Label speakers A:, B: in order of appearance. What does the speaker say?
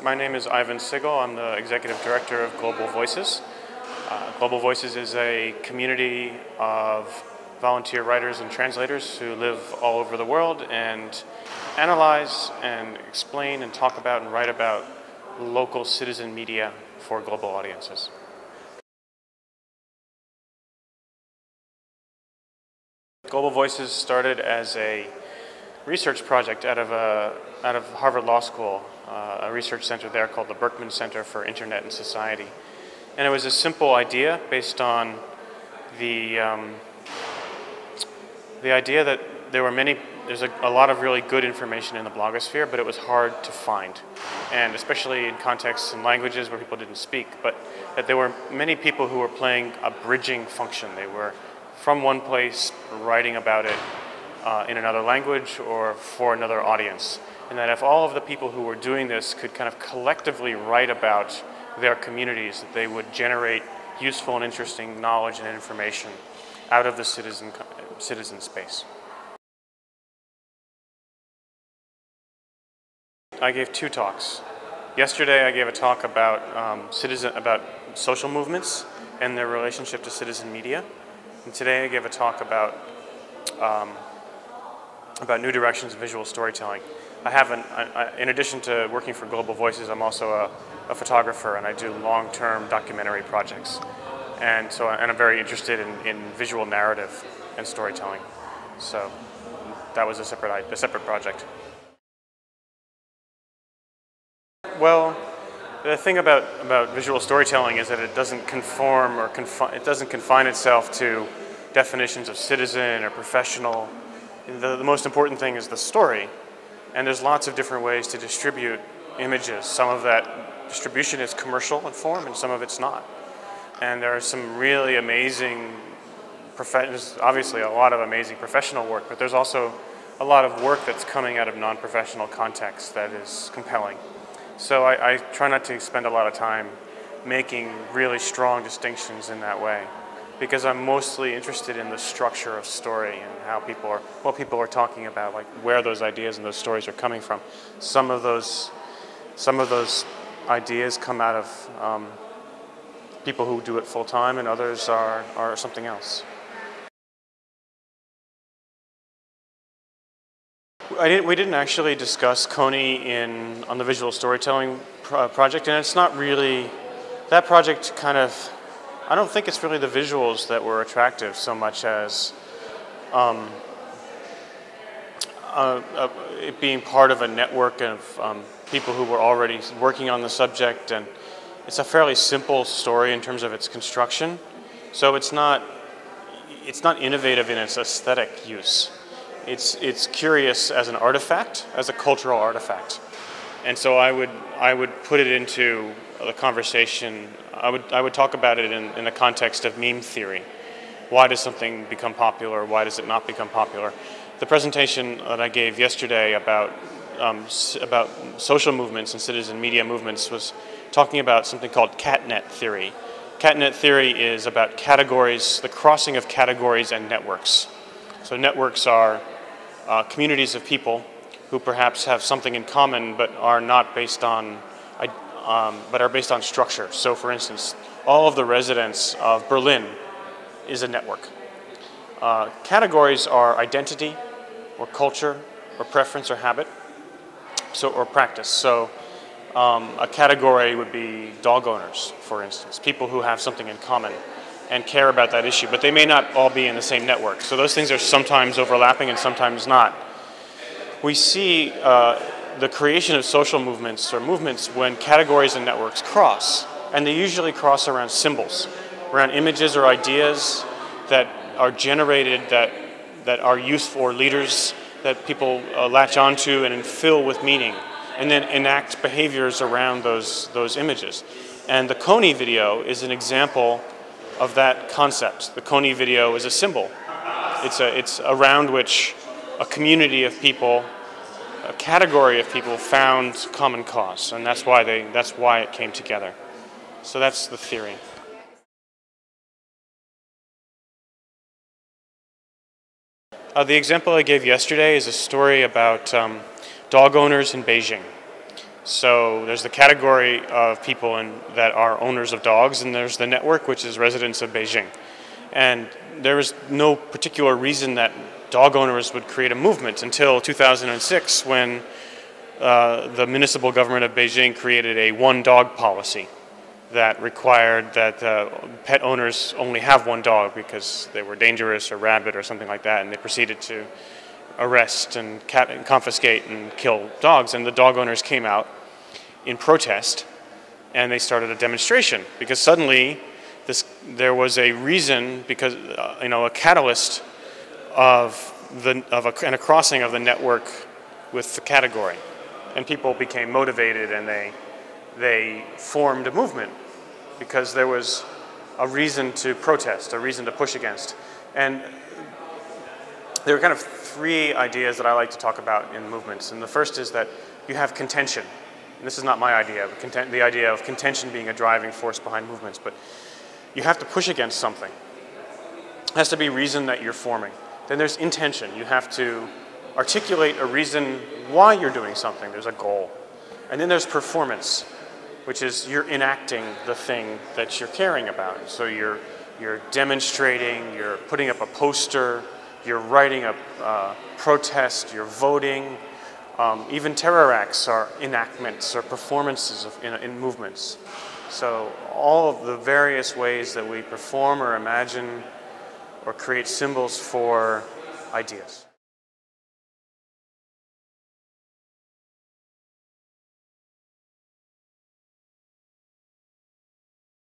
A: My name is Ivan Sigal. I'm the Executive Director of Global Voices. Global Voices is a community of volunteer writers and translators who live all over the world and analyze and explain and talk about and write about local citizen media for global audiences. Global Voices started as a research project out of Harvard Law School, a research center there called the Berkman Center for Internet and Society. And it was a simple idea based on the idea that there's a lot of really good information in the blogosphere, but it was hard to find. And especially in contexts and languages where people didn't speak, but that there were many people who were playing a bridging function. They were from one place writing about it in another language or for another audience. And that if all of the people who were doing this could kind of collectively write about their communities, that they would generate useful and interesting knowledge and information out of the citizen space. I gave 2 talks. Yesterday I gave a talk about social movements and their relationship to citizen media. And today I gave a talk about new directions in visual storytelling. In addition to working for Global Voices, I'm also a photographer, and I do long-term documentary projects. And I'm very interested in visual narrative and storytelling. So that was a separate project. Well, the thing about visual storytelling is that it doesn't it doesn't confine itself to definitions of citizen or professional. The most important thing is the story, and there's lots of different ways to distribute images. Some of that distribution is commercial in form, and some of it's not. And there are some really amazing, there's obviously a lot of amazing professional work, but there's also a lot of work that's coming out of non-professional contexts that is compelling. So I try not to spend a lot of time making really strong distinctions in that way, because I'm mostly interested in the structure of story and what people are talking about, like where those ideas and those stories are coming from. Some of those ideas come out of people who do it full time, and others are something else. We didn't actually discuss Coney on the visual storytelling project, and it's not really, that project kind of, I don't think it's really the visuals that were attractive so much as it being part of a network of people who were already working on the subject, and it's a fairly simple story in terms of its construction, so it's not innovative in its aesthetic use. It's curious as an artifact, as a cultural artifact, and so I would put it into the conversation. I would talk about it in the context of meme theory. Why does something become popular? Why does it not become popular? The presentation that I gave yesterday about social movements and citizen media movements was talking about something called catnet theory. Catnet theory is about categories, the crossing of categories and networks. So networks are communities of people who perhaps have something in common, but are not based on, but are based on structure. So, for instance, all of the residents of Berlin is a network. Categories are identity, or culture, or preference, or habit, or practice. So, a category would be dog owners, for instance, people who have something in common and care about that issue, but they may not all be in the same network. So those things are sometimes overlapping and sometimes not. We see the creation of social movements or movements when categories and networks cross, and they usually cross around symbols, around images or ideas that are generated that are useful, or leaders that people latch onto and fill with meaning, and then enact behaviors around those images. And the Coney video is an example of that concept. The Coney video is a symbol. It's around which a community of people, a category of people found common cause, and that's why it came together. So that's the theory. The example I gave yesterday is a story about dog owners in Beijing. So there's the category of people that are owners of dogs, and there's the network, which is residents of Beijing. And there was no particular reason that dog owners would create a movement until 2006, when the municipal government of Beijing created a one-dog policy that required that pet owners only have one dog because they were dangerous or rabid or something like that, and they proceeded to arrest and confiscate and kill dogs. And the dog owners came out in protest, and they started a demonstration because suddenly there was a reason, because a catalyst and a crossing of the network with the category, and people became motivated, and they formed a movement because there was a reason to protest, a reason to push against. And there are kind of three ideas that I like to talk about in movements. And the first is that you have contention. And this is not my idea, but the idea of contention being a driving force behind movements. But you have to push against something. It has to be reason that you're forming. Then there's intention. You have to articulate a reason why you're doing something. There's a goal. And then there's performance, which is you're enacting the thing that you're caring about. So you're demonstrating, you're putting up a poster, you're writing a protest, you're voting. Even terror acts are enactments or performances in movements. So all of the various ways that we perform or imagine or create symbols for ideas.